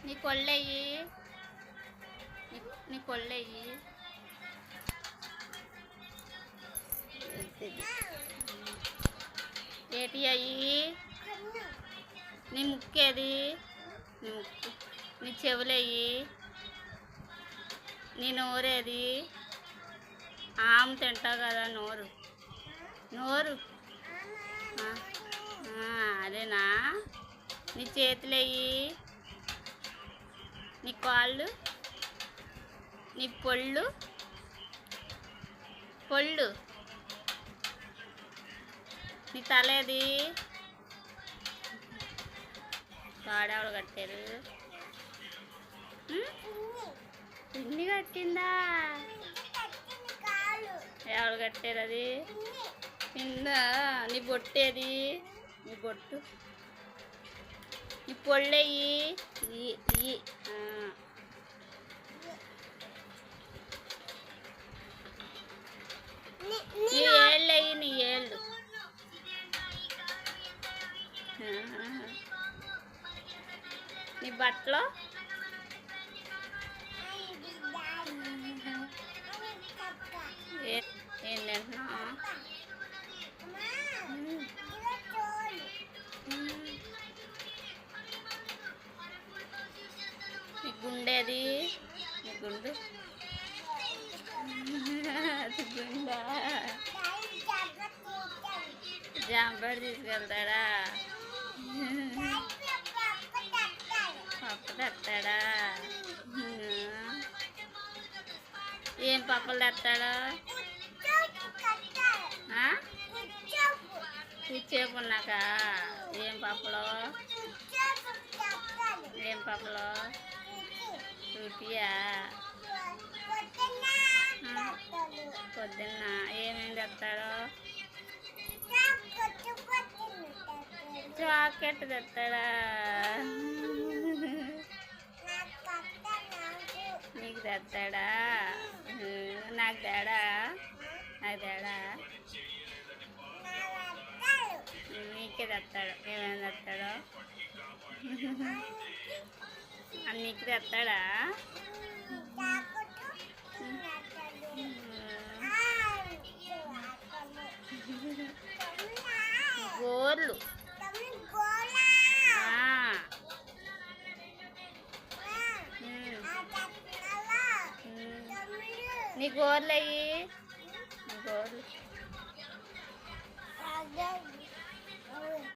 నీ కొళ్ళెయ్యి, నీ కొళ్ళెయ్యి. ఏటి అయ్యి? నీ ముక్కేది? నీ ముక్కు, నీ చెవులయ్యి, నీ నోరేది? ఆమె తింటావు కదా నోరు, నోరు అదేనా? నీ చేతులయ్యి, నీ కాళ్ళు, నీ పొళ్ళు, పొళ్ళు, నీ తలేది? కాడెవడు కట్టారు? పిన్ని కట్టిందా? ఎవరు కట్టారు అది? కింద. నీ బొట్టేది? నీ బొట్టు, నీ పొళ్ళయ్యి, నీ ఏళ్ళయ్యి, నీ ఏళ్ళు. నీ బట్టలు, ఏం తింటున్నావు? నీ గుండేది? నీ గుండు, గుండా జాంపడి తీసుకెళ్తాడా? పప్పు తెస్తాడా? ఏం పప్పులు తెస్తాడా? ఇచ్చేపు ఉన్నాక ఏం పప్పులు? ఏం పప్పులు? రూటియా? పొద్దున్న ఏమేమి తెస్తాడు? చాకెట్ తెస్తాడా? నీకు తెస్తాడా? నాకు తేడా? నాకు తేడా? నీకే తెస్తాడు. ఏమేమి తెస్తాడు? నీకు తెస్తాడా? గోర్లు, నీ గోర్లు అయ్యి.